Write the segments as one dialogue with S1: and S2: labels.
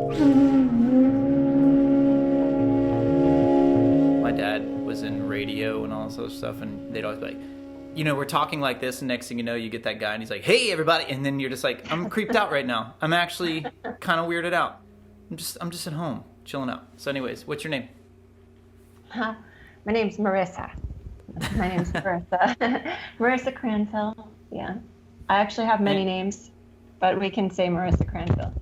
S1: My dad was in radio and all this other stuff, and they'd always be like, we're talking like this, and next thing you know, you get that guy, and he's like, "Hey, everybody," and then you're just like, "I'm creeped out right now. I'm actually kind of weirded out. I'm just at home, chilling out." So, anyways, what's your name?
S2: Huh. My name's Marisa. My name's Marisa. Marisa Cranfill. Yeah. I actually have many names, but we can say Marisa Cranfill.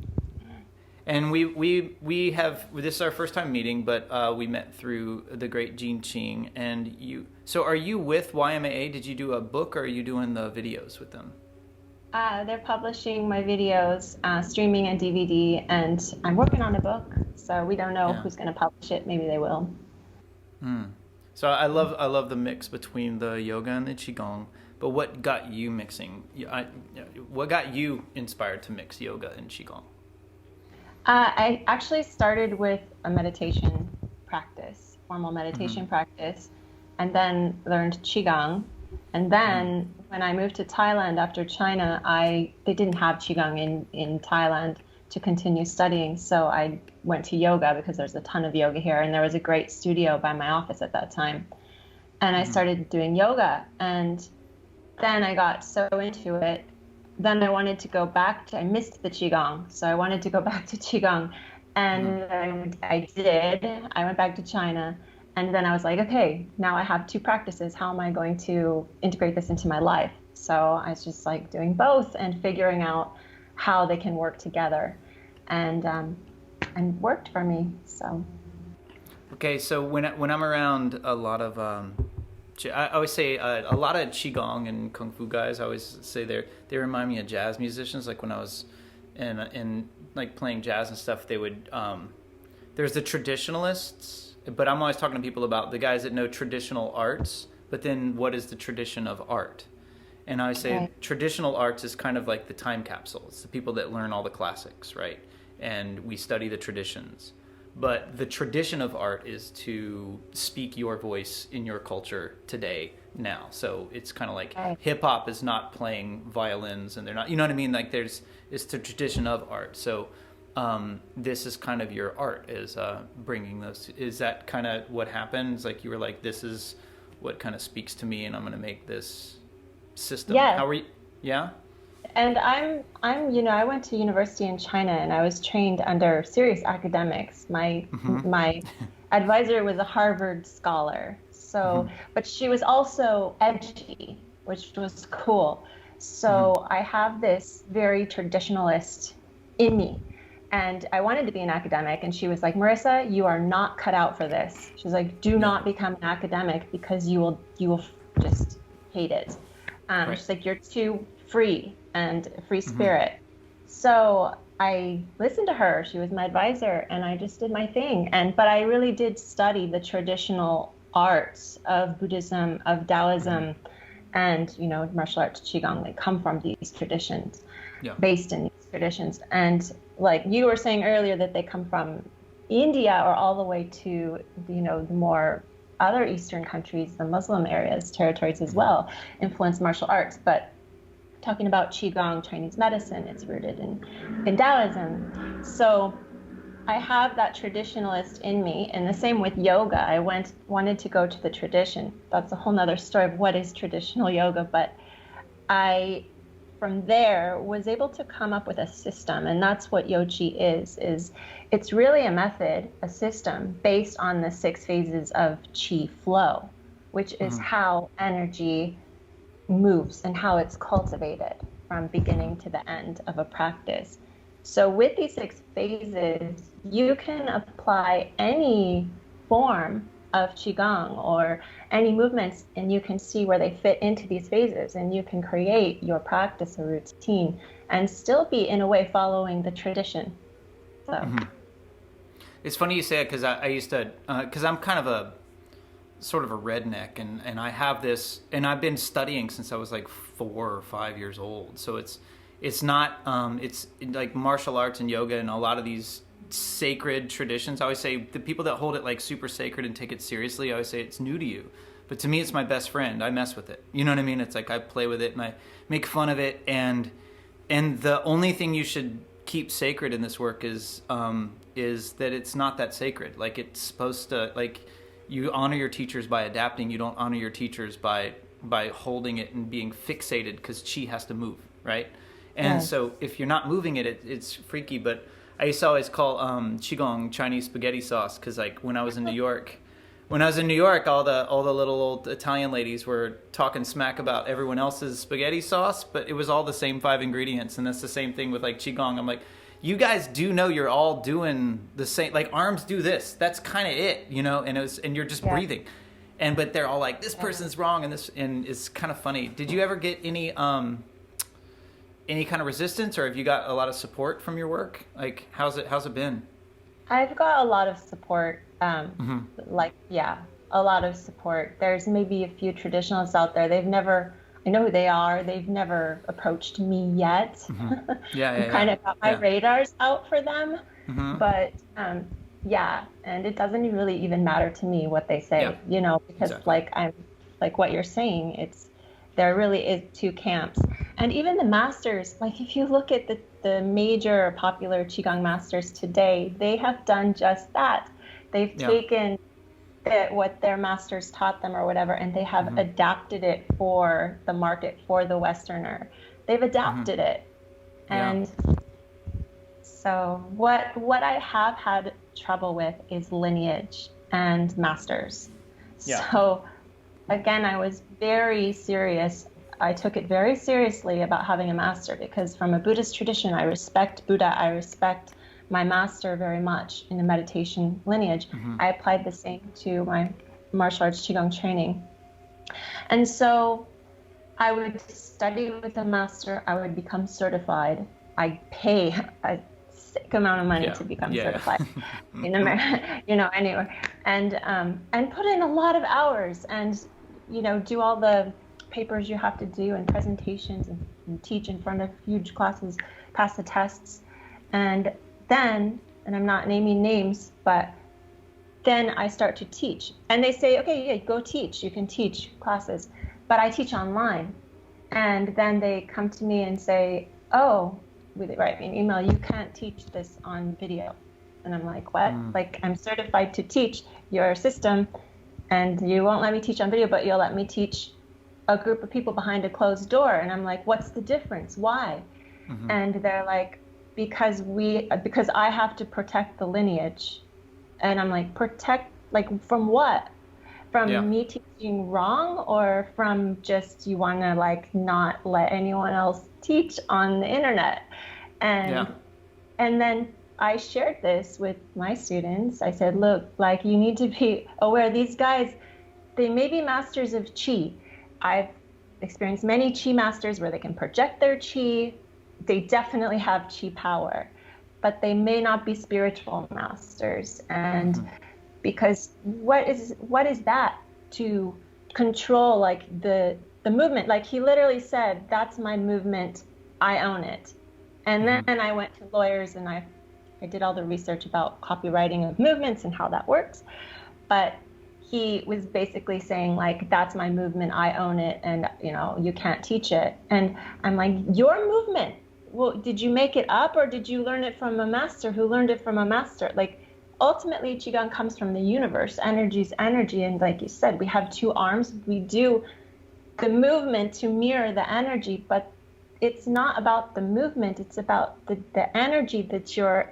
S1: And we have, this is our first time meeting, but we met through the great Gene Ching. And so are you with YMAA? Did you do a book, or are you doing the videos with them?
S2: They're publishing my videos, streaming and DVD, and I'm working on a book. So we don't know who's going to publish it. Maybe they will.
S1: So I love the mix between the yoga and the qigong. But what got you mixing? What got you inspired to mix yoga and qigong?
S2: I actually started with a meditation practice, formal meditation practice, and then learned Qigong. And then when I moved to Thailand after China, they didn't have Qigong in Thailand to continue studying. So I went to yoga because there's a ton of yoga here, and there was a great studio by my office at that time. And I started doing yoga, and then I got so into it. Then I wanted to go back I missed the Qigong, so I wanted to go back to Qigong. And I did. I went back to China. And then I was like, okay, now I have two practices. How am I going to integrate this into my life? So I was just like doing both and figuring out how they can work together. And worked for me, so.
S1: Okay, so when I'm around a lot of I always say a lot of qigong and kung fu guys. I always say they remind me of jazz musicians. Like when I was in like playing jazz and stuff, they would there's the traditionalists, but I'm always talking to people about the guys that know traditional arts. But then what is the tradition of art? And I always say traditional arts is kind of like the time capsule. It's the people that learn all the classics, right? And we study the traditions. But the tradition of art is to speak your voice in your culture today, now. So it's kind of like hip hop is not playing violins, and they're not, you know what I mean? Like it's the tradition of art. So this is kind of your art, is bringing those. Is that kind of what happens? Like you were like, this is what kind of speaks to me, and I'm going to make this system.
S2: Yeah.
S1: How are you? Yeah.
S2: And I went to university in China, and I was trained under serious academics. My advisor was a Harvard scholar. So, but she was also edgy, which was cool. So I have this very traditionalist in me, and I wanted to be an academic. And she was like, "Marisa, you are not cut out for this." She's like, "Do not become an academic because you will just hate it." She's like, "You're too free and free spirit." So I listened to her. She was my advisor, and I just did my thing. But I really did study the traditional arts of Buddhism, of Taoism, and martial arts, Qigong. They come from these traditions, based in these traditions. And like you were saying earlier, that they come from India or all the way to the more other Eastern countries, the Muslim areas, territories as well, influence martial arts. But talking about Qigong, Chinese medicine, it's rooted in Taoism. So I have that traditionalist in me, and the same with yoga. I wanted to go to the tradition. That's a whole nother story of what is traditional yoga, but I, from there, was able to come up with a system, and that's what Yoqi is it's really a method, a system based on the 6 phases of Qi flow, which is how energy moves and how it's cultivated from beginning to the end of a practice. So with these 6 phases, you can apply any form of Qigong or any movements, and you can see where they fit into these phases, and you can create your practice or routine and still be, in a way, following the tradition. So
S1: It's funny you say it, because I used to, because I'm kind of a sort of a redneck, and I have this, and I've been studying since I was like 4 or 5 years old. So it's not it's like martial arts and yoga and a lot of these sacred traditions. I always say the people that hold it like super sacred and take it seriously, I always say it's new to you, but to me it's my best friend. I mess with it, you know what I mean? It's like I play with it and I make fun of it, and the only thing you should keep sacred in this work is that it's not that sacred. Like, it's supposed to, like, you honor your teachers by adapting. You don't honor your teachers by holding it and being fixated, because chi has to move, right? And so if you're not moving it, it's freaky. But I used to always call Qigong Chinese spaghetti sauce, because like when I was in New York, all the little old Italian ladies were talking smack about everyone else's spaghetti sauce, but it was all the same 5 ingredients. And that's the same thing with like Qigong. I'm like, you guys do know you're all doing the same, like arms do this. That's kind of it, you know, and you're just breathing. But they're all like, this person's wrong, and it's kind of funny. Did you ever get any kind of resistance, or have you got a lot of support from your work? Like, how's it been?
S2: I've got a lot of support. A lot of support. There's maybe a few traditionalists out there. I know who they are. They've never approached me yet.
S1: Mm-hmm.
S2: I've kind of got my radars out for them. Mm-hmm. But and it doesn't really even matter to me what they say, you know, because like what you're saying, there really is 2 camps. And even the masters, like if you look at the major popular Qigong masters today, they have done just that. They've taken what their masters taught them or whatever, and they have adapted it for the market, for the Westerner. They've adapted it. And so what I have had trouble with is lineage and masters. So again, I was very serious. I took it very seriously about having a master, because from a Buddhist tradition, I respect Buddha. I respect my master very much in the meditation lineage. I applied the same to my martial arts Qigong training. And so I would study with a master. I would become certified. I pay a sick amount of money to become certified in America, you know, anywhere. And put in a lot of hours and, you know, do all the papers you have to do and presentations and teach in front of huge classes, pass the tests. And then, and I'm not naming names, but then I start to teach. And they say, okay, go teach. You can teach classes. But I teach online. And then they come to me and say, oh, they write me an email, you can't teach this on video. And I'm like, what? Like, I'm certified to teach your system, and you won't let me teach on video, but you'll let me teach a group of people behind a closed door. And I'm like, what's the difference? Why? And they're like, because I have to protect the lineage. And I'm like, protect, like, from what? From me teaching wrong, or from just you want to like not let anyone else teach on the internet? And then I shared this with my students. I said, look, like, you need to be aware, these guys, they may be masters of Qi. I've experienced many Qi masters where they can project their Qi. They definitely have Qi power, but they may not be spiritual masters. And because what is that to control, like the movement? Like, he literally said, that's my movement, I own it. And then I went to lawyers and I did all the research about copywriting of movements and how that works. But he was basically saying, like, that's my movement, I own it, and, you know, you can't teach it. And I'm like, your movement, well, did you make it up, or did you learn it from a master who learned it from a master? Like, ultimately, Qigong comes from the universe. Energy's energy. And like you said, we have 2 arms. We do the movement to mirror the energy, but it's not about the movement. It's about the energy that you're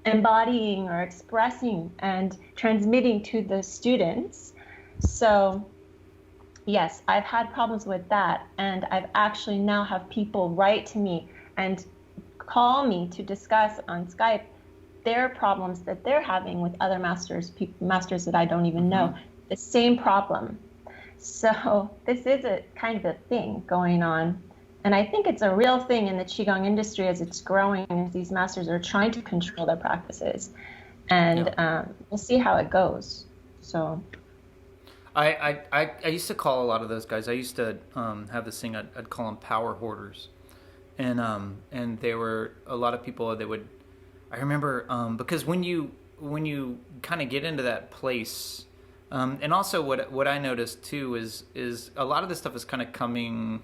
S2: embodying or expressing and transmitting to the students. So yes, I've had problems with that. And I've actually now have people write to me and call me to discuss on Skype their problems that they're having with other masters that I don't even know, the same problem. So this is a kind of a thing going on. And I think it's a real thing in the Qigong industry as it's growing, as these masters are trying to control their practices. And we'll see how it goes. So
S1: I used to call a lot of those guys, I used to have this thing, I'd call them power hoarders. And they were a lot of people that would, I remember, because when you kind of get into that place, and also what I noticed too is a lot of this stuff is kind of coming,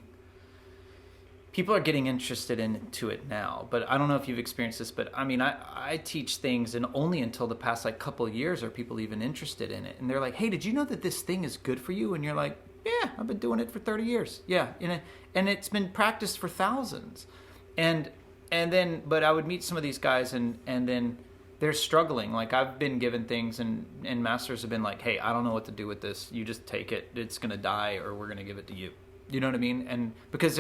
S1: people are getting interested into it now, but I don't know if you've experienced this, but I mean, I teach things, and only until the past like couple of years are people even interested in it. And they're like, hey, did you know that this thing is good for you? And you're like, yeah, I've been doing it for 30 years. Yeah. And it's been practiced for thousands. And then, but I would meet some of these guys, and then they're struggling. Like, I've been given things, and masters have been like, hey, I don't know what to do with this. You just take it. It's going to die, or we're going to give it to you. You know what I mean? And because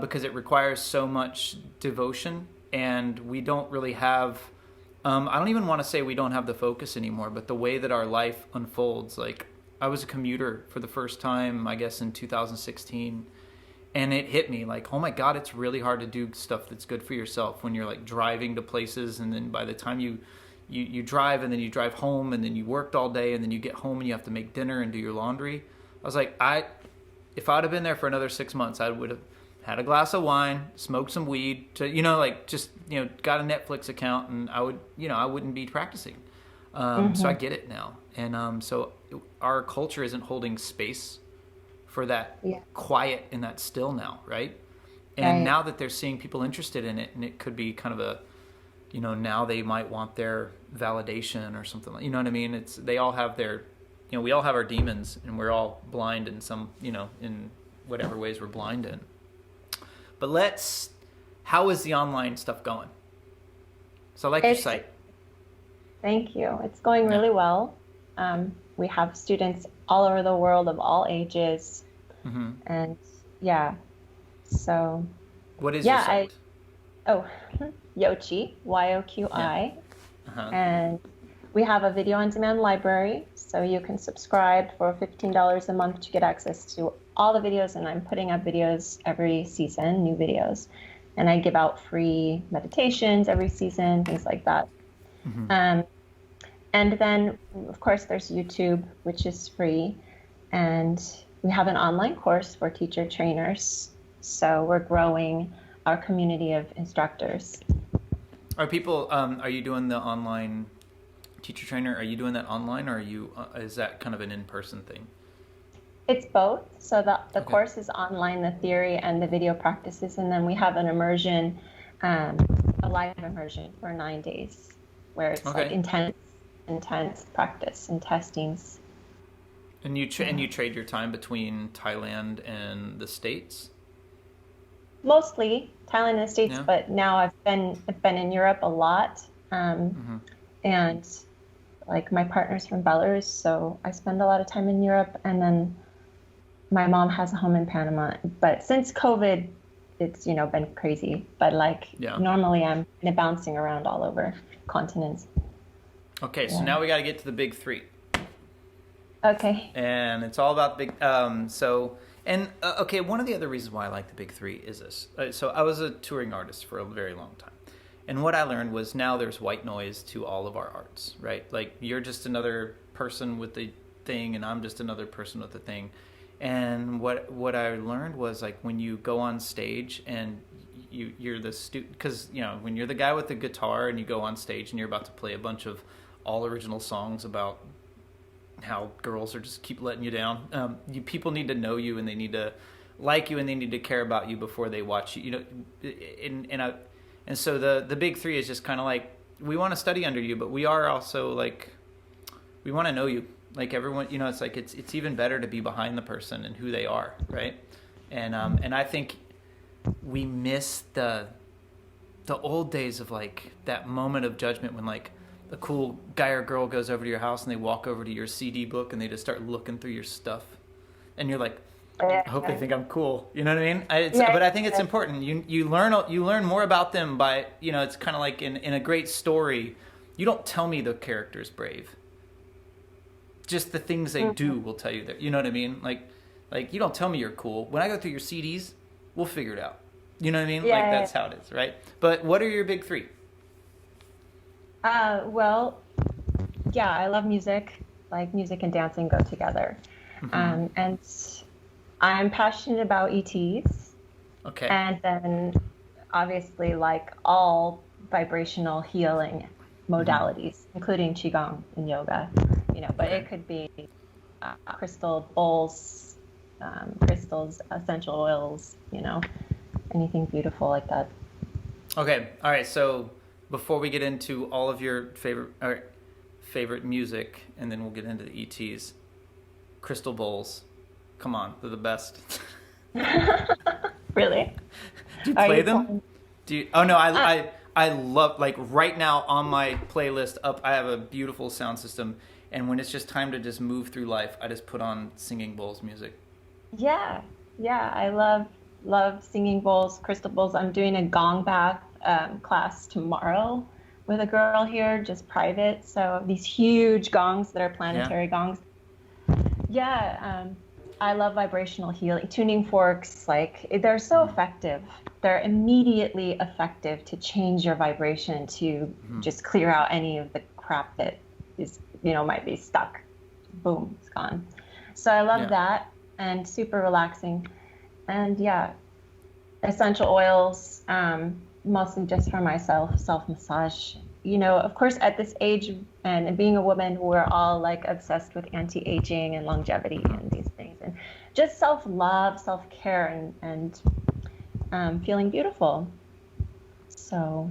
S1: because it requires so much devotion, and we don't really have, I don't even want to say we don't have the focus anymore, but the way that our life unfolds, like, I was a commuter for the first time, I guess, in 2016, and it hit me like, oh my God, it's really hard to do stuff that's good for yourself when you're like driving to places, and then by the time you drive, and then you drive home, and then you worked all day, and then you get home and you have to make dinner and do your laundry. I was like, if I'd have been there for another 6 months, I would have had a glass of wine, smoked some weed, to, like, just, got a Netflix account, and I wouldn't be practicing. So I get it now. And so our culture isn't holding space for that quiet and that still now, right? And now that they're seeing people interested in it, and it could be kind of a, now they might want their validation or something like, you know what I mean? They all have their, we all have our demons, and we're all blind in some, in whatever ways we're blind in. But how is the online stuff going? So I like your site.
S2: Thank you. It's going really well. We have students all over the world of all ages. Mm-hmm. And so.
S1: What is your site?
S2: Yoqi, Yoqi.
S1: Yeah. Uh-huh.
S2: And we have a video on demand library, so you can subscribe for $15 a month to get access to all the videos, and I'm putting up videos every season, new videos. And I give out free meditations every season, things like that. Mm-hmm. And then, of course, there's YouTube, which is free. And we have an online course for teacher trainers. So we're growing our community of instructors.
S1: Are you doing the online teacher trainer? Are you doing that online, or is that kind of an in-person thing?
S2: It's both. So the course is online, the theory and the video practices, and then we have an immersion, a live immersion for 9 days, where it's like intense practice and testings.
S1: And you trade your time between Thailand and the States?
S2: Mostly Thailand and the States, but now I've been in Europe a lot, and like my partner's from Belarus, so I spend a lot of time in Europe, and then my mom has a home in Panama. But since COVID, it's been crazy. But normally I'm bouncing around all over continents.
S1: Okay, so now we got to get to the big three.
S2: Okay.
S1: And it's all about big. One of the other reasons why I like the big three is this. So I was a touring artist for a very long time. And what I learned was now there's white noise to all of our arts, right? Like, you're just another person with the thing, and I'm just another person with the thing. And what I learned was, like, when you go on stage and you're the student, because, when you're the guy with the guitar and you go on stage and you're about to play a bunch of all original songs about how girls are just keep letting you down, people need to know you, and they need to like you, and they need to care about you before they watch you. And so the big three is just kind of like, we want to study under you, but we are also like, we want to know you. Like, everyone, it's like, it's even better to be behind the person and who they are, right? And I think we miss the old days of, like, that moment of judgment when, like, a cool guy or girl goes over to your house and they walk over to your CD book and they just start looking through your stuff, and you're like, I hope they think I'm cool. You know what I mean? But I think it's important. You learn more about them by, it's kind of like in a great story, you don't tell me the character's brave. Just the things they do will tell you that. You know what I mean? Like you don't tell me you're cool. When I go through your CDs, we'll figure it out. You know what I mean? That's how it is, right? But what are your big three?
S2: I love music. Like, music and dancing go together. Mm-hmm. And I'm passionate about ETs. Okay. And then, obviously, like, all vibrational healing modalities, including Qigong and yoga. But it could be crystal bowls, crystals, essential oils, anything beautiful like that.
S1: Okay, all right. So before we get into all of your favorite music, and then we'll get into the ETs, crystal bowls. Come on, they're the best.
S2: Really?
S1: Do you play them? Do you? Oh no, I love, like, right now on my playlist up. I have a beautiful sound system, and when it's just time to just move through life, I just put on singing bowls music.
S2: Yeah, yeah. I love singing bowls, crystal bowls. I'm doing a gong bath class tomorrow with a girl here, just private. So these huge gongs that are planetary gongs. Yeah, I love vibrational healing. Tuning forks, like, they're so effective. They're immediately effective to change your vibration, to just clear out any of the crap that is, might be stuck. Boom, it's gone. So I love that, and super relaxing. And yeah, essential oils, mostly just for myself, self-massage. Of course, at this age and being a woman, we're all like obsessed with anti-aging and longevity and these things, and just self-love, self-care, and feeling beautiful. So.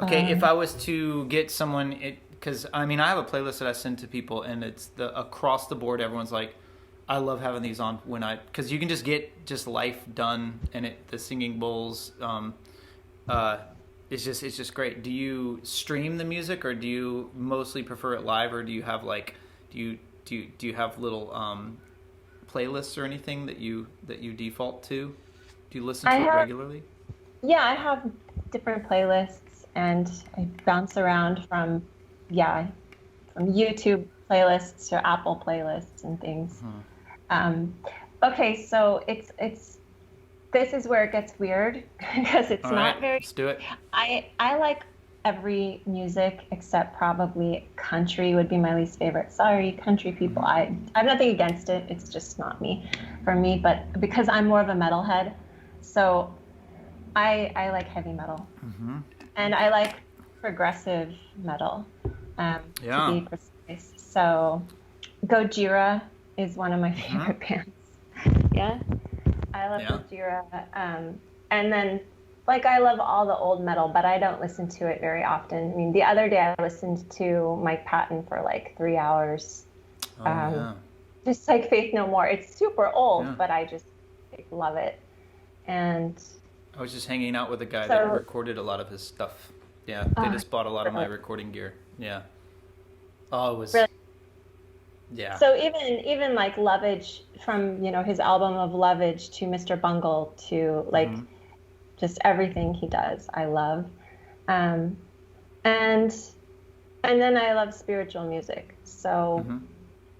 S1: Okay, if I was to get someone, because I have a playlist that I send to people, and it's across the board. Everyone's like, I love having these on because you can just get just life done, and the singing bowls. It's just great. Do you stream the music, or do you mostly prefer it live, or do you have do you have little playlists or anything that you default to? Do you listen to it regularly?
S2: Yeah, I have different playlists, and I bounce around from YouTube playlists to Apple playlists and things. Okay, so this is where it gets weird because it's not very.
S1: Let's do it.
S2: I like every music except probably country would be my least favorite. Sorry, country people. I have nothing against it. It's just not for me. But because I'm more of a metalhead, so I like heavy metal, and I like progressive metal. To be precise. So Gojira is one of my favorite bands. Yeah. I love Gojira. And then, I love all the old metal, but I don't listen to it very often. The other day I listened to Mike Patton for 3 hours. Just like Faith No More. It's super old, but I just love it. And
S1: I was just hanging out with a guy that recorded a lot of his stuff. Yeah, they just bought a lot of my recording gear. Yeah. Oh, it was... Really? Yeah.
S2: So even Lovage, from his album of Lovage to Mr. Bungle to just everything he does, I love, and then I love spiritual music. So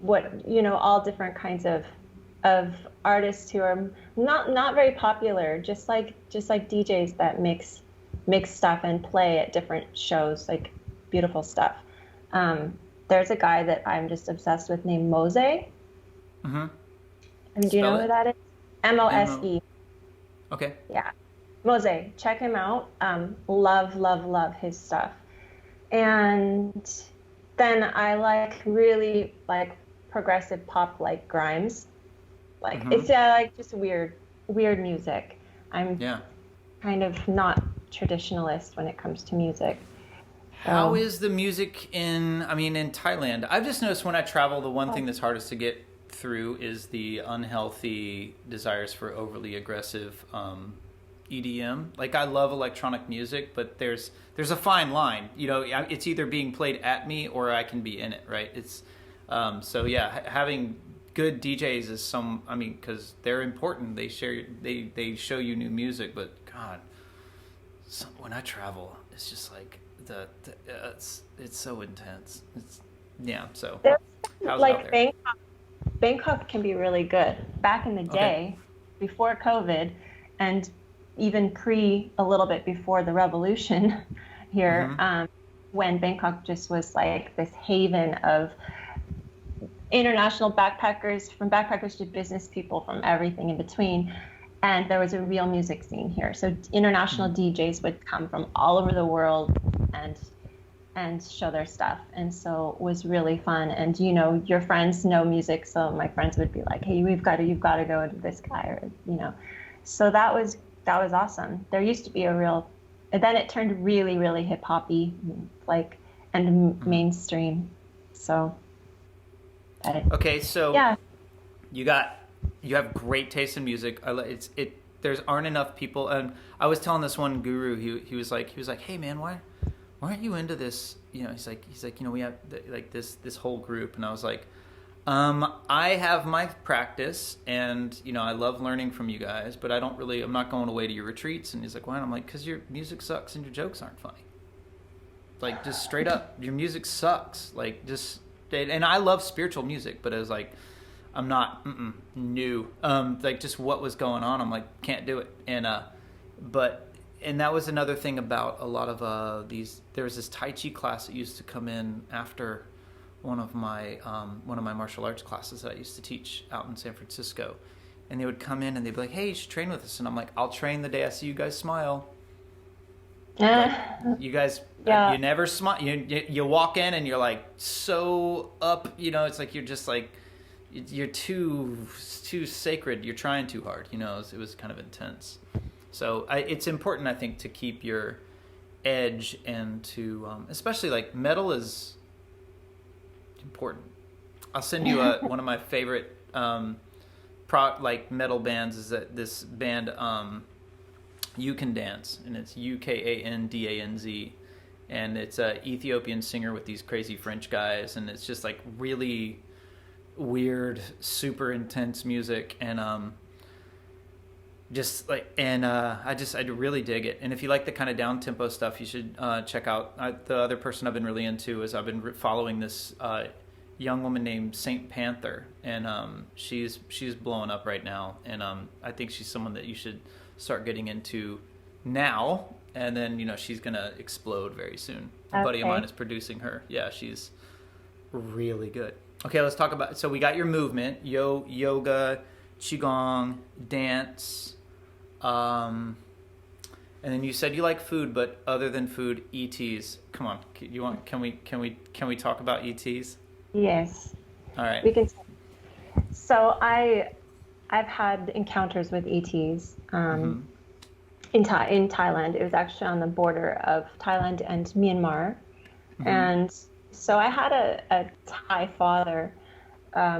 S2: all different kinds of artists who are not very popular, just like DJs that mix stuff and play at different shows, beautiful stuff. There's a guy that I'm just obsessed with named Mose. And do you know who that is? Mose.
S1: Okay.
S2: Yeah. Mose. Check him out. Love his stuff. And then I really progressive pop, like Grimes. It's just weird music. I'm kind of not traditionalist when it comes to music.
S1: How is the music in Thailand? I've just noticed when I travel, the one thing that's hardest to get through is the unhealthy desires for overly aggressive EDM. I love electronic music, but there's a fine line. It's either being played at me or I can be in it, right? It's having good DJs is because they're important. They they show you new music, but God, when I travel, it's just it's so intense. So how's it out there?
S2: Bangkok can be really good. Back in the day, before COVID, and even a little bit before the revolution here, when Bangkok just was this haven of international backpackers, from backpackers to business people, from everything in between. And there was a real music scene here. So international DJs would come from all over the world, and and show their stuff. And so it was really fun. And, you know, your friends know music. So my friends would be like, hey, you've got to go to this guy, or, you know, so that was awesome. There used to be and then it turned really, really hip hoppy, like, and mainstream. So.
S1: Okay. So
S2: yeah.
S1: you have great taste in music. There's aren't enough people. And I was telling this one guru, he was like, hey man, why aren't you into this? You know, he's like, you know, we have like this whole group. And I was like, I have my practice, and, you know, I love learning from you guys, but I'm not going away to your retreats. And he's like, why? And I'm like, cause your music sucks and your jokes aren't funny. Like, just straight up, your music sucks. Like, and I love spiritual music, but it was like, I'm not new. Like, just what was going on, I'm like, can't do it. And and that was another thing about a lot of there was this Tai Chi class that used to come in after one of my martial arts classes that I used to teach out in San Francisco. And they would come in and they'd be like, hey, you should train with us. And I'm like, I'll train the day I see you guys smile. Like, you guys, you never smile. You walk in and you're like so up, you know, it's like you're just like, you're too sacred. You're trying too hard, you know. It was kind of intense. So it's important, I think, to keep your edge, and to especially like metal is important. I'll send you one of my favorite metal bands is this band You Can Dance, and it's UKANDANZ, and it's an Ethiopian singer with these crazy French guys, and it's just like really weird, super intense music, and I really dig it. And if you like the kind of down tempo stuff, you should check out the other person I've been really into is I've been following this young woman named Saint Panther, and she's blowing up right now, and I think she's someone that you should start getting into now, and then, you know, she's gonna explode very soon. A buddy of mine is producing her. Yeah, she's really good. Okay, let's talk about, so we got your movement, yoga, qigong, dance, and then you said you like food, but other than food, ETs. Come on, can we talk about ETs?
S2: Yes.
S1: All right.
S2: We can. So I've had encounters with ETs in Thailand. It was actually on the border of Thailand and Myanmar, and so I had a Thai father.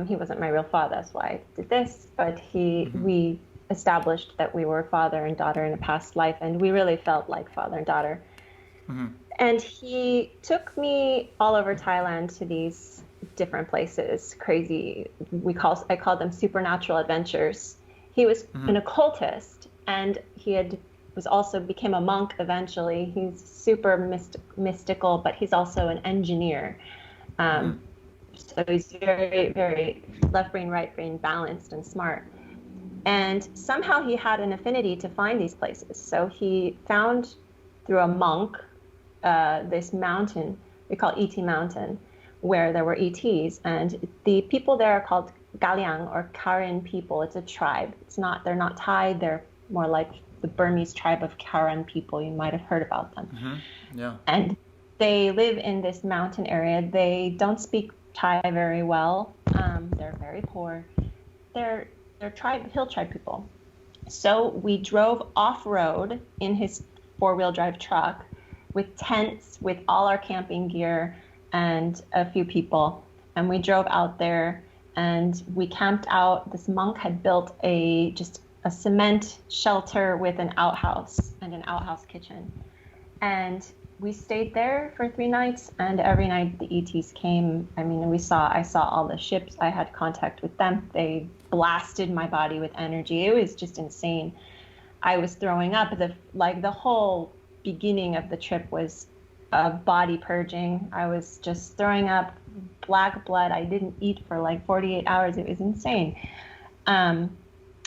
S2: He wasn't my real father, that's why I did this. But we established that we were father and daughter in a past life, and we really felt like father and daughter. And he took me all over Thailand to these different places, crazy. I call them supernatural adventures. He was an occultist, and became a monk eventually. He's super mystical, but he's also an engineer. So he's very, very left brain, right brain balanced and smart. And somehow he had an affinity to find these places. So he found through a monk this mountain we call ET Mountain, where there were ETs, and the people there are called Galyang or Karen people. It's a tribe. They're not Thai. They're more like the Burmese tribe of Karen people. You might have heard about them. Yeah. And they live in this mountain area. They don't speak Thai very well. They're very poor. They're hill tribe people. So we drove off-road in his four-wheel drive truck with tents, with all our camping gear and a few people. And we drove out there and we camped out. This monk had built just a cement shelter with an outhouse and an outhouse kitchen. And we stayed there for 3 nights, and every night the ETs came. I mean, I saw all the ships. I had contact with them. They blasted my body with energy. It was just insane. I was throwing up. The whole beginning of the trip was body purging. I was just throwing up black blood. I didn't eat for like 48 hours. It was insane. And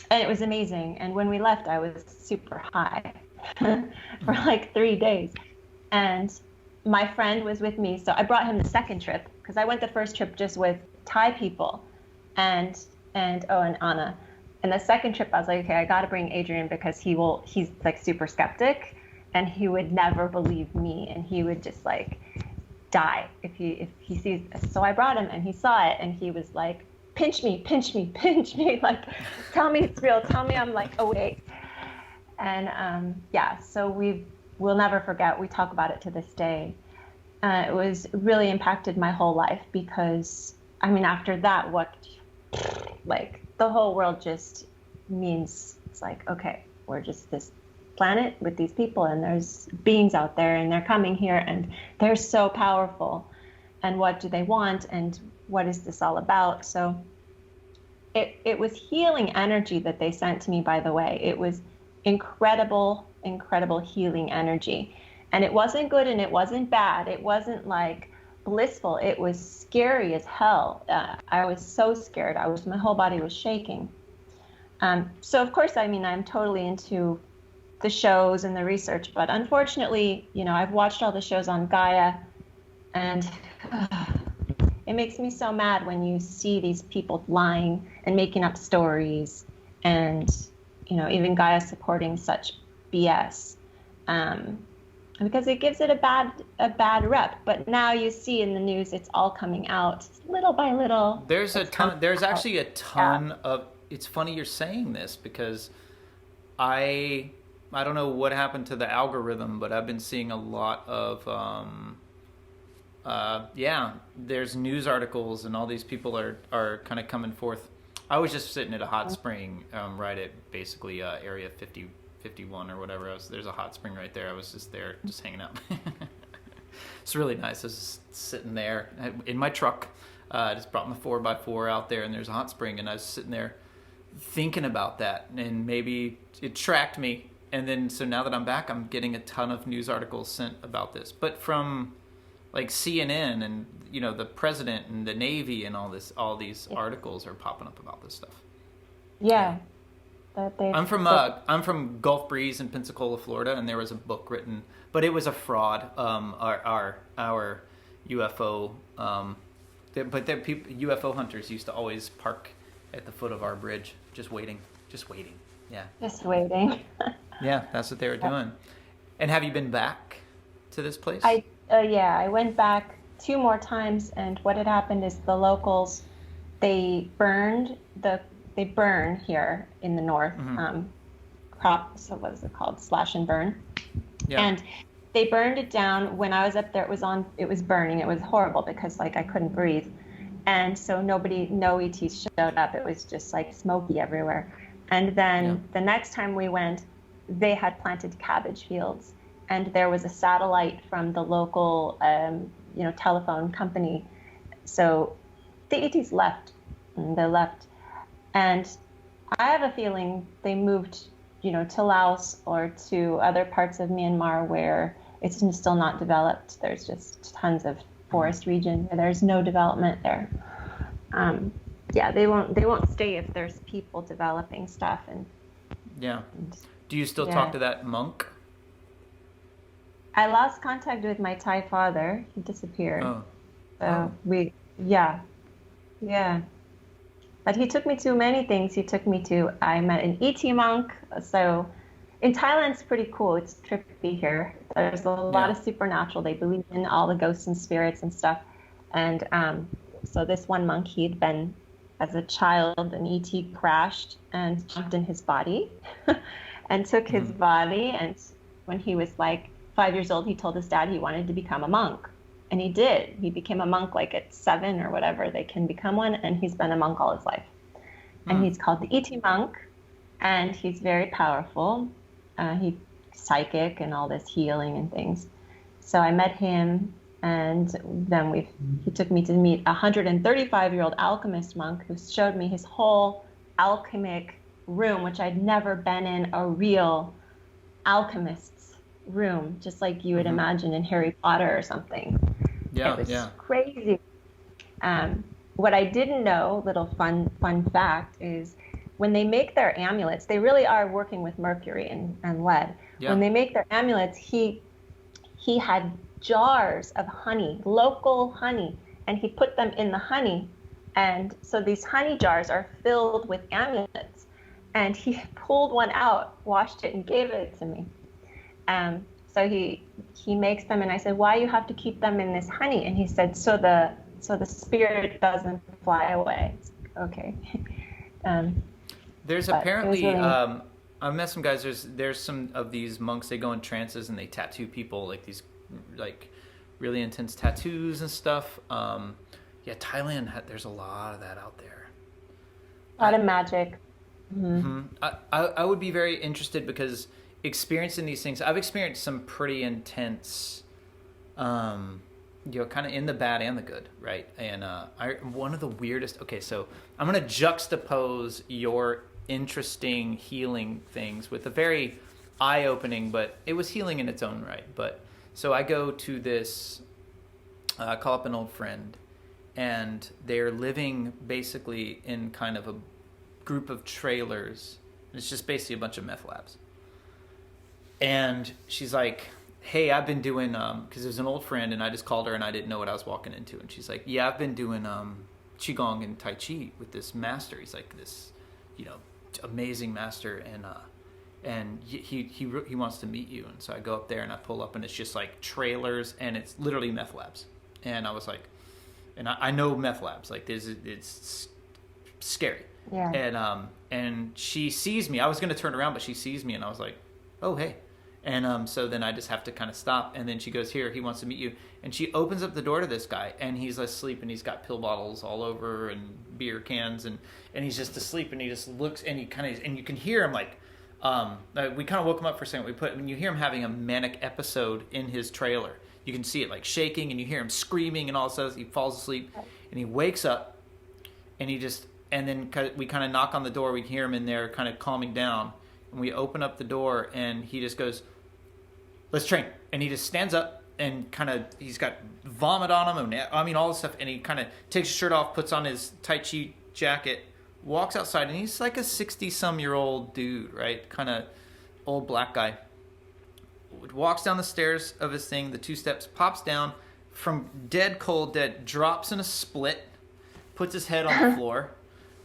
S2: it was amazing. And when we left, I was super high for like 3 days. And my friend was with me. So I brought him the second trip because I went the first trip just with Thai people and Anna. And the second trip, I was like, okay, I got to bring Adrian because he's like super skeptic and he would never believe me. And he would just like die if he sees this. So I brought him and he saw it and he was like, pinch me, pinch me, pinch me, like, tell me it's real, tell me I'm like awake. And yeah, so we'll never forget. We talk about it to this day. It was really impacted my whole life because, I mean, after that, like the whole world just means it's like, okay, we're just this planet with these people and there's beings out there and they're coming here and they're so powerful. And what do they want? And what is this all about? So it was healing energy that they sent to me, by the way. It was incredible, incredible healing energy. And it wasn't good and it wasn't bad. It wasn't like blissful. It was scary as hell. I was so scared. My whole body was shaking. So of course, I mean, I'm totally into the shows and the research, but unfortunately, you know, I've watched all the shows on Gaia and it makes me so mad when you see these people lying and making up stories and, you know, even Gaia supporting such BS. Because it gives it a bad rep. But now you see in the news, it's all coming out little by little.
S1: There's actually a ton of, it's funny you're saying this because I don't know what happened to the algorithm, but I've been seeing a lot of, there's news articles and all these people are kind of coming forth. I was just sitting at a hot spring right at basically area 51 or whatever. There's a hot spring right there. I was just there, just hanging out. It's really nice. I was just sitting there in my truck. I just brought my 4x4 out there, and there's a hot spring, and I was sitting there thinking about that, and maybe it tracked me. And then, so now that I'm back, I'm getting a ton of news articles sent about this, but from like CNN and, you know, the president and the Navy and all these articles are popping up about this stuff.
S2: Yeah.
S1: I'm from Gulf Breeze in Pensacola, Florida, and there was a book written, but it was a fraud. Our UFO, UFO hunters used to always park at the foot of our bridge, just waiting. Yeah.
S2: Just waiting.
S1: Yeah, that's what they were doing. And have you been back to this place?
S2: I went back 2 more times, and what had happened is the locals, they burn here in the north, so what is it called? Slash and burn. Yeah. And they burned it down. When I was up there, it was burning. It was horrible because like I couldn't breathe. And so no ETs showed up. It was just like smoky everywhere. And then the next time we went, they had planted cabbage fields, and there was a satellite from the local, telephone company. So the ETs left. They left. And I have a feeling they moved, to Laos or to other parts of Myanmar where it's still not developed. There's just tons of forest region where there's no development there. They won't stay if there's people developing stuff.
S1: Do you still talk to that monk?
S2: I lost contact with my Thai father. He disappeared. But he took me to many things. I met an ET monk. So in Thailand, it's pretty cool. It's trippy here. There's a lot of supernatural. They believe in all the ghosts and spirits and stuff. And so this one monk, he'd been, as a child, an ET crashed and jumped in his body and took his body. And when he was like 5 years old, he told his dad he wanted to become a monk. And he did. He became a monk like at 7 or whatever. They can become one. And he's been a monk all his life. And he's called the ET monk. And he's very powerful. He's psychic and all this healing and things. So I met him. And then he took me to meet a 135-year-old alchemist monk who showed me his whole alchemic room, which I'd never been in a real alchemist's room, just like you would imagine in Harry Potter or something. It was crazy. What I didn't know, little fun fact, is when they make their amulets, they really are working with mercury and lead. Yeah. When they make their amulets, he had jars of honey, local honey, and he put them in the honey. And so these honey jars are filled with amulets. And he pulled one out, washed it, and gave it to me. So So he makes them, and I said, why you have to keep them in this honey? And he said, so the spirit doesn't fly away. Okay.
S1: There's apparently really... I've met some guys. There's some of these monks. They go in trances and they tattoo people, like these like really intense tattoos and stuff. Yeah, Thailand. There's a lot of that out there.
S2: A lot of magic.
S1: Mm-hmm. I would be very interested because experiencing these things, I've experienced some pretty intense, kind of in the bad and the good, right? And one of the weirdest. Okay, so I'm gonna juxtapose your interesting healing things with a very eye-opening, but it was healing in its own right. But so I go to this, call up an old friend, and they're living basically in kind of a group of trailers. It's just basically a bunch of meth labs. And she's like, hey, I've been doing, because there's an old friend, and I just called her and I didn't know what I was walking into. And she's like, yeah, I've been doing Qigong and Tai Chi with this master. He's like this, amazing master, and he wants to meet you. And so I go up there and I pull up, and it's just like trailers, and it's literally meth labs. And I was like, and I know meth labs, like it's scary.
S2: Yeah.
S1: And she sees me. I was gonna turn around, but she sees me, and I was like, oh hey. And so then I just have to kind of stop, and then she goes, here, he wants to meet you. And she opens up the door to this guy, and he's asleep, and he's got pill bottles all over and beer cans, and he's just asleep, and he just looks, and and you can hear him like, we kind of woke him up for a second. When you hear him having a manic episode in his trailer, you can see it like shaking, and you hear him screaming, and all of a sudden he falls asleep, and he wakes up, and then we kind of knock on the door. We can hear him in there kind of calming down, and we open up the door, and he just goes, let's train. And he just stands up and he's got vomit on him, and all this stuff, and he kind of takes his shirt off, puts on his Tai Chi jacket, walks outside, and he's like a 60-some-year-old dude, right? Kind of old black guy. Walks down the stairs of his thing, the 2 steps, pops down, from dead cold, drops in a split, puts his head on the floor,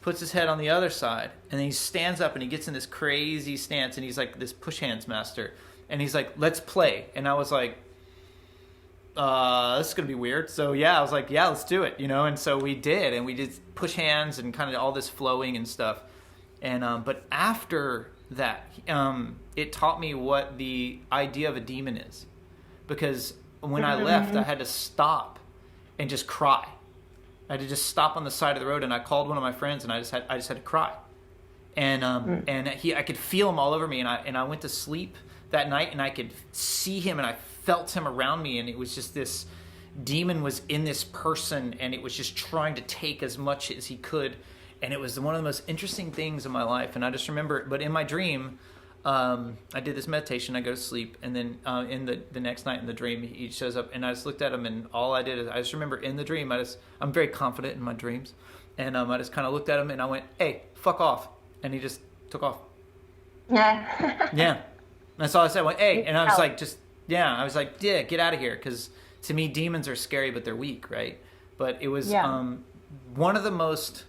S1: puts his head on the other side, and then he stands up and he gets in this crazy stance, and he's like this push hands master. And he's like, let's play. And I was like, this is going to be weird. So yeah, I was like, yeah, let's do it, And so we did, and we did push hands and kind of all this flowing and stuff. And but after that, it taught me what the idea of a demon is. Because when I left, I had to stop and just cry. I had to just stop on the side of the road, and I called one of my friends, and I just had to cry. And I could feel him all over me, and I went to sleep that night, and I could see him, and I felt him around me, and it was just this demon was in this person, and it was just trying to take as much as he could, and it was one of the most interesting things in my life. And I just remember, but in my dream, I did this meditation, I go to sleep, and then in the next night in the dream, he shows up, and I just looked at him, and all I did is I just remember in the dream, I'm very confident in my dreams, and I just kind of looked at him, and I went, hey, fuck off, and he just took off. Yeah. That's all I said. I went, hey, and I was like, yeah, get out of here. Because to me, demons are scary, but they're weak, right? But it was one of the most,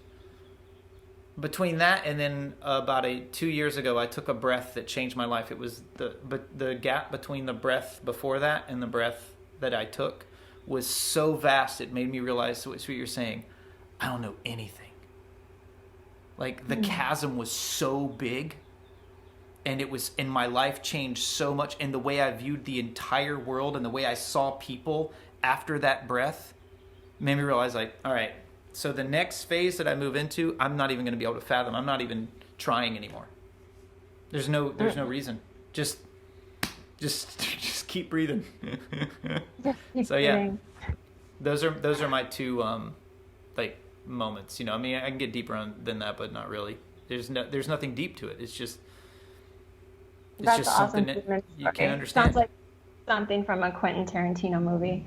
S1: between that and then about 2 years ago, I took a breath that changed my life. It was the gap between the breath before that and the breath that I took was so vast, it made me realize what you're saying. I don't know anything. Like, the chasm was so big. And my life changed so much, and the way I viewed the entire world and the way I saw people after that breath made me realize, like, all right, so the next phase that I move into, I'm not even going to be able to fathom. I'm not even trying anymore. There's no reason. Just keep breathing. So yeah, those are my 2 like moments. I mean, I can get deeper than that, but not really. There's nothing deep to it. It's just. It's
S2: That's
S1: just
S2: awesome.
S1: something that you can't understand.
S2: Sounds like something from a Quentin Tarantino movie.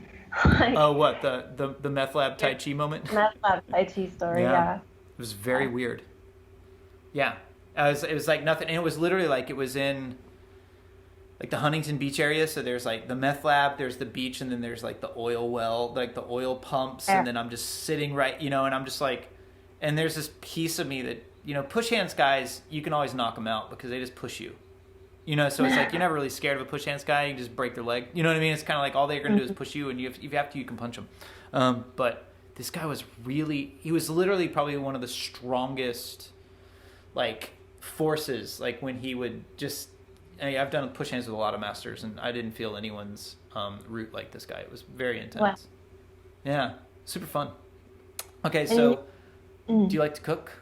S1: Oh, what, the meth lab Tai Chi moment?
S2: Meth lab Tai Chi story, yeah. It
S1: was very weird. Yeah, it was like nothing, and it was literally like it was in like the Huntington Beach area. So there's like the meth lab, there's the beach, and then there's like the oil well, like the oil pumps, and then I'm just sitting right, and I'm just like, and there's this piece of me that push hands guys, you can always knock them out because they just push you. So it's like you're never really scared of a push hands guy. You just break their leg. You know what I mean? It's kind of like all they're going to do is push you, and if you have to, you can punch them. But this guy was he was literally probably one of the strongest, like, forces. Like when he would just, I've done push hands with a lot of masters, and I didn't feel anyone's root like this guy. It was very intense. Wow. Yeah, super fun. Okay, so do you like to cook?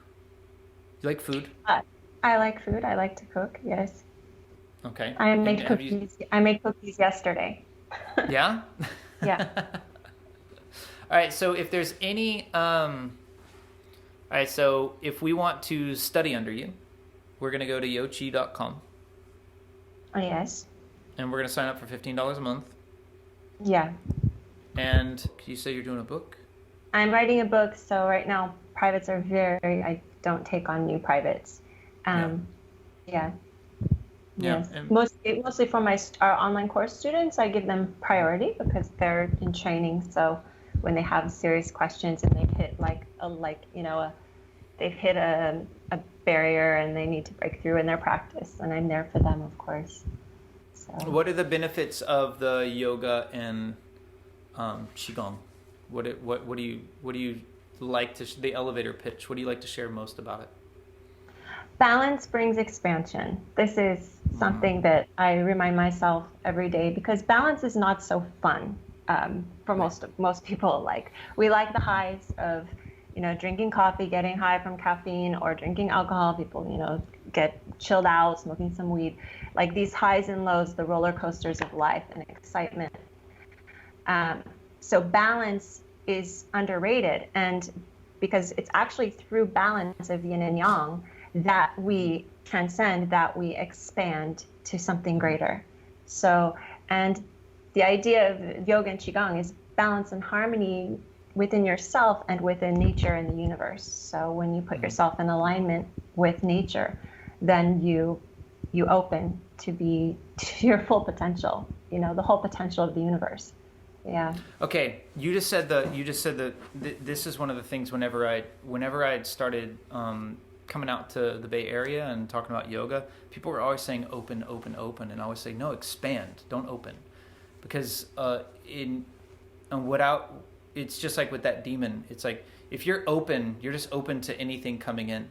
S1: Do you like food?
S2: I like food. I like to cook. Yes.
S1: Okay.
S2: I made cookies. I made cookies yesterday.
S1: Yeah?
S2: Yeah.
S1: All right, so if there's any so if we want to study under you, we're going to go to yoqi.com.
S2: Oh, yes.
S1: And we're going to sign up for $15 a month.
S2: Yeah.
S1: And can you say you're doing a book?
S2: I'm writing a book, so right now privates are I don't take on new privates. Yeah. Yes. Mostly for our online course students, I give them priority because they're in training. So when they have serious questions and they've hit they've hit a barrier and they need to break through in their practice, and I'm there for them, of course. So.
S1: What are the benefits of the yoga and Qigong? What do you like to the elevator pitch? What do you like to share most about it?
S2: Balance brings expansion. This is something that I remind myself every day, because balance is not so fun for most people. Like, we like the highs of, drinking coffee, getting high from caffeine, or drinking alcohol. People, get chilled out, smoking some weed. Like these highs and lows, the roller coasters of life and excitement. So balance is underrated, and because it's actually through balance of yin and yang that we transcend, that we expand to something greater. So, and the idea of yoga and qigong is balance and harmony within yourself and within nature and the universe. So when you put yourself in alignment with nature, then you open to your full potential, the whole potential of the universe. Yeah.
S1: Okay, you just said that this is one of the things whenever I started coming out to the Bay Area and talking about yoga, people were always saying open, open, open, and I always say no, expand, don't open, because it's just like with that demon. It's like if you're open, you're just open to anything coming in,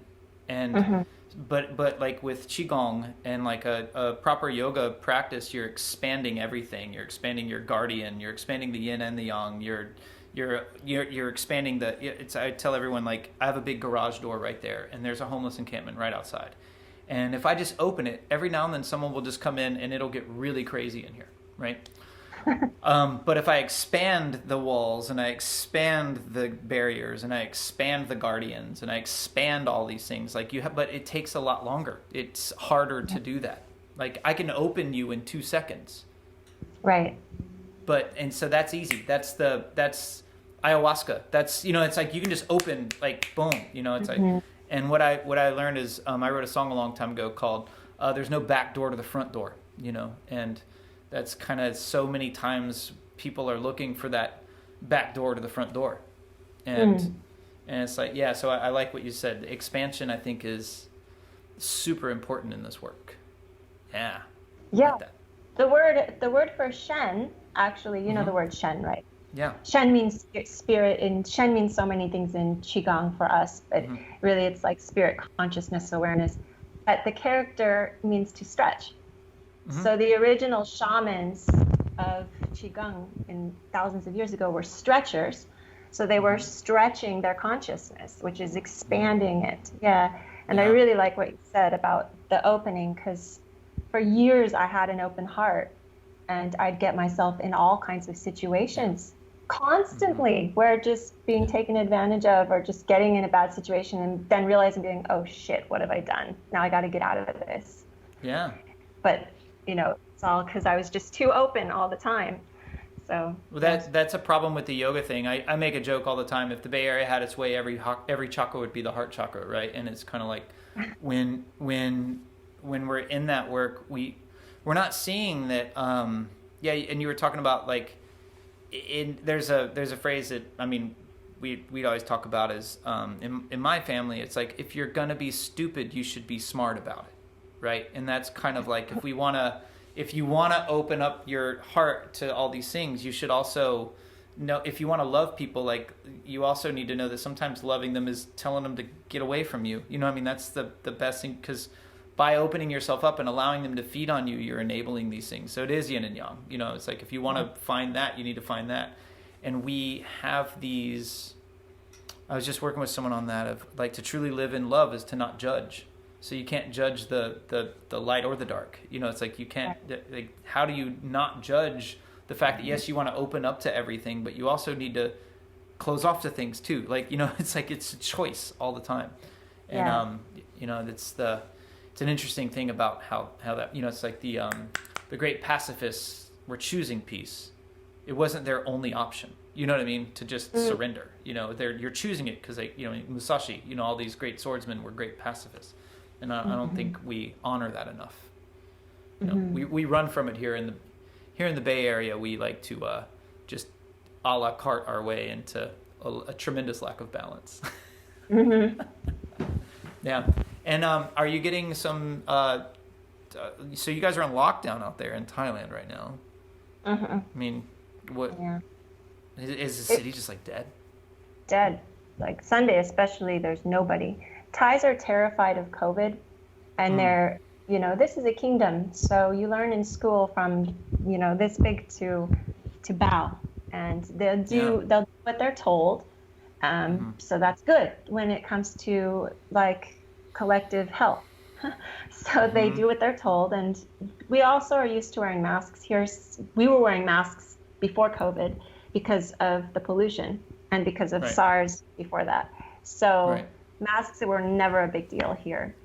S1: and but like with qigong and like a proper yoga practice, you're expanding everything. You're expanding your guardian. You're expanding the yin and the yang. You're expanding I tell everyone, like, I have a big garage door right there, and there's a homeless encampment right outside. And if I just open it, every now and then someone will just come in and it'll get really crazy in here, right? But if I expand the walls and I expand the barriers and I expand the guardians and I expand all these things, but it takes a lot longer. It's harder to do that. Like, I can open you in 2 seconds.
S2: Right.
S1: And so that's easy. That's ayahuasca. That's, it's like you can just open, like, boom, it's like, and what I learned is, I wrote a song a long time ago called, There's No Back Door to the Front Door, and that's kind of, so many times people are looking for that back door to the front door. And it's like, yeah, so I like what you said. Expansion, I think, is super important in this work. Yeah.
S2: Yeah. Like the word for Shen, actually, you know the word Shen, right?
S1: Yeah.
S2: Shen means spirit, and Shen means so many things in Qigong for us, but really it's like spirit, consciousness, awareness. But the character means to stretch. So the original shamans of Qigong in thousands of years ago were stretchers. So they were stretching their consciousness, which is expanding it. Yeah. And I really like what you said about the opening, because for years I had an open heart, and I'd get myself in all kinds of situations constantly where just being taken advantage of, or just getting in a bad situation and then realizing, oh shit, what have I done? Now I got to get out of this.
S1: Yeah.
S2: But it's all because I was just too open all the time. So
S1: that's a problem with the yoga thing. I make a joke all the time. If the Bay Area had its way, every chakra would be the heart chakra, right? And it's kind of like when we're in that work, we're not seeing that. And you were talking about, like, there's a phrase that, I mean, we'd always talk about is in my family, it's like, if you're gonna be stupid, you should be smart about it, right? And that's kind of like if you want to open up your heart to all these things, you should also know, if you want to love people, like you also need to know that sometimes loving them is telling them to get away from you. You know what I mean? That's the best thing, because by opening yourself up and allowing them to feed on you, you're enabling these things. So it is yin and yang. You know, it's like if you want to find that, you need to find that. And we have these, I was just working with someone on that, of like to truly live in love is to not judge. So you can't judge the light or the dark. You know, it's like you can't, like, how do you not judge the fact that, yes, you want to open up to everything, but you also need to close off to things too. Like, you know, it's like it's a choice all the time. And, you know, it's an interesting thing about how that, you know, it's like the great pacifists were choosing peace. It wasn't their only option. You know what I mean? To just surrender. You know, you're choosing it because, you know, Musashi, you know, all these great swordsmen were great pacifists. And I don't think we honor that enough. You know, we run from it here in the Bay Area. We like to just a la carte our way into a tremendous lack of balance. Yeah. And are you getting some? So you guys are on lockdown out there in Thailand right now. I mean, what? Yeah. Is the city just like dead?
S2: Dead. Like Sunday, especially, there's nobody. Thais are terrified of COVID, and they're, you know, this is a kingdom, so you learn in school from, you know, this big to bow, and they'll do what they're told. So that's good when it comes to like collective health. So they do what they're told, and we also are used to wearing masks here. We were wearing masks before COVID because of the pollution and because of SARS before that. So masks were never a big deal here.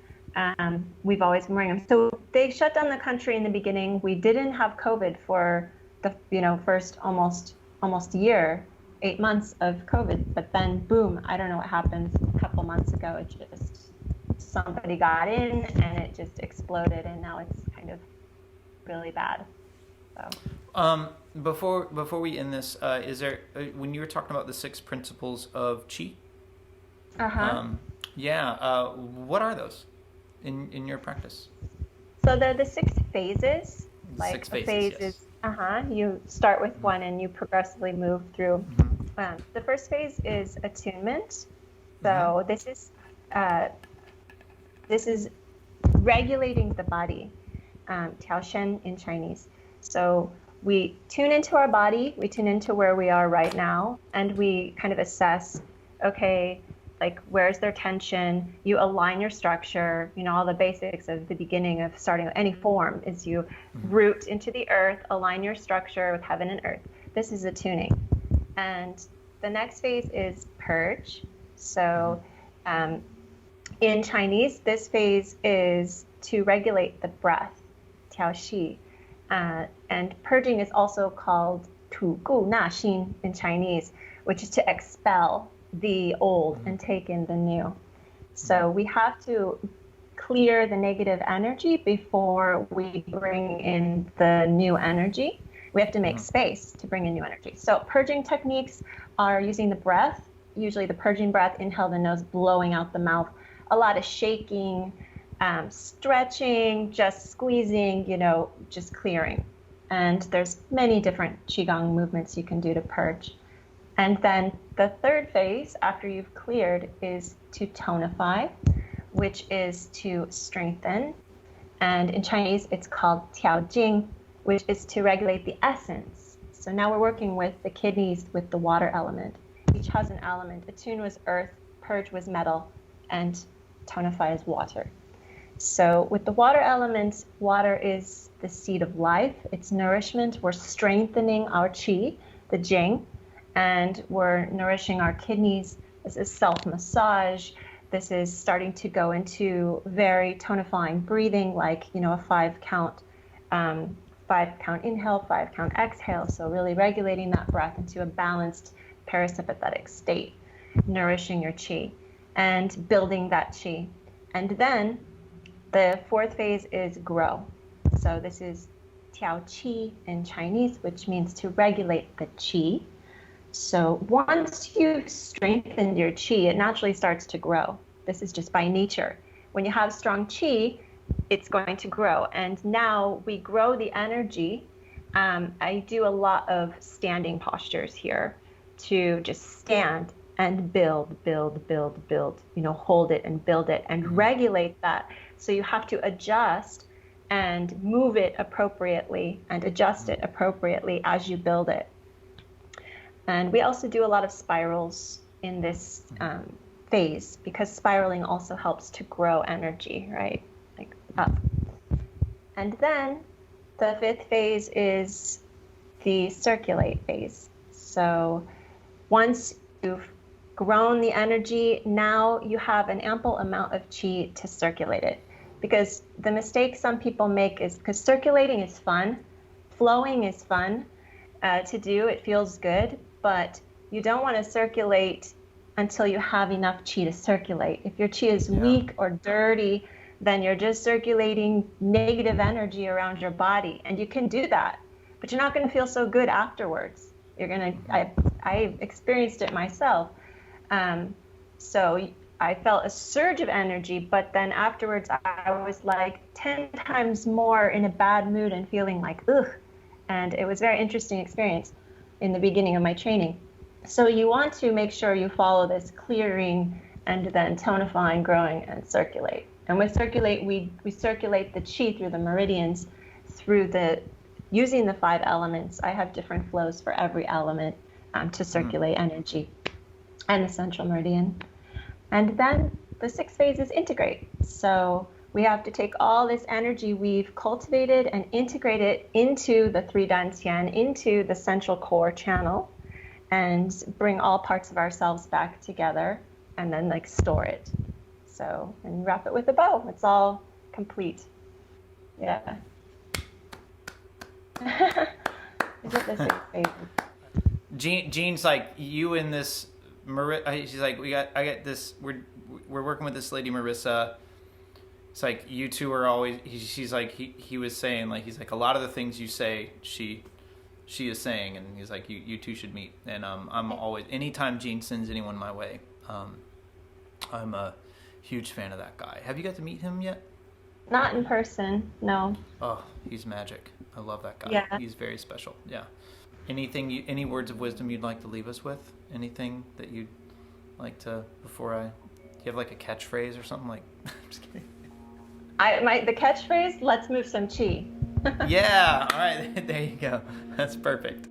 S2: We've always been wearing them. So they shut down the country in the beginning. We didn't have COVID for the, you know, first almost year, 8 months of COVID. But then boom, I don't know what happened a couple months ago. It just, somebody got in and it just exploded, and now it's kind of really bad. So.
S1: Before we end this, is there, when you were talking about the 6 principles of Qi? What are those in your practice?
S2: So the 6 phases. Like
S1: 6 phases,
S2: is you start with one and you progressively move through. The first phase is attunement. So this is regulating the body, Tiao Shen in Chinese. So we tune into our body, we tune into where we are right now, and we kind of assess, okay, like where's their tension? You align your structure, you know, all the basics of the beginning of starting any form is you root into the earth, align your structure with heaven and earth. This is attuning. And the next phase is purge. So in Chinese, this phase is to regulate the breath, Tiao Xi. And purging is also called Tu Gu Na Xin in Chinese, which is to expel the old and take in the new. So we have to clear the negative energy before we bring in the new energy. We have to make space to bring in new energy. So purging techniques are using the breath, usually the purging breath, inhale the nose, blowing out the mouth, a lot of shaking, stretching, just squeezing, you know, just clearing. And there's many different Qigong movements you can do to purge. And then the third phase, after you've cleared, is to tonify, which is to strengthen. And in Chinese, it's called Tiao Jing, which is to regulate the essence. So now we're working with the kidneys with the water element. Each has an element. Attune was earth, purge was metal, and tonify is water. So with the water element, water is the seed of life. It's nourishment. We're strengthening our qi, the jing, and we're nourishing our kidneys. This is self-massage. This is starting to go into very tonifying breathing, like, you know, a 5-count, 5-count inhale, 5-count exhale. So really regulating that breath into a balanced parasympathetic state, nourishing your qi and building that qi. And then the fourth phase is grow. So this is Tiao Qi in Chinese, which means to regulate the qi. So once you've strengthened your qi, it naturally starts to grow. This is just by nature. When you have strong qi, it's going to grow. And now we grow the energy. I do a lot of standing postures here to just stand and build, build, build, build, hold it and build it and regulate that. So you have to adjust and move it appropriately and adjust it appropriately as you build it. And we also do a lot of spirals in this phase, because spiraling also helps to grow energy, right? Like up. And then the fifth phase is the circulate phase. So once you've grown the energy, now you have an ample amount of chi to circulate it. Because the mistake some people make is, because circulating is fun, flowing is fun to do, it feels good, but you don't want to circulate until you have enough chi to circulate. If your chi is weak or dirty, then you're just circulating negative energy around your body. And you can do that, but you're not going to feel so good afterwards. I experienced it myself. So I felt a surge of energy, but then afterwards I was like 10 times more in a bad mood and feeling like, ugh. And it was a very interesting experience in the beginning of my training. So you want to make sure you follow this clearing and then tonifying, growing, and circulate. And with circulate, we circulate the chi through the meridians, using the 5 elements. I have different flows for every element to circulate energy, and the central meridian. And then the 6th phase is integrate. So we have to take all this energy we've cultivated and integrate it into the 3 dantian, into the central core channel, and bring all parts of ourselves back together, and then like store it. So, and wrap it with a bow. It's all complete. Yeah. Is it the 6th phase?
S1: Jean's like, you in this, she's like, I got this, we're working with this lady, Marisa. It's like, you two are always, she's like, he was saying, like, he's like, a lot of the things you say, she is saying, and he's like, you two should meet. And I'm always, anytime Jean sends anyone my way, I'm a huge fan of that guy. Have you got to meet him yet?
S2: Not in person, no.
S1: Oh, he's magic. I love that guy.
S2: Yeah.
S1: He's very special. Yeah. Any words of wisdom you'd like to leave us with? Anything that you'd like to, do you have like a catchphrase or something like, I'm just kidding.
S2: The catchphrase, let's move some chi.
S1: Yeah, all right, there you go. That's perfect.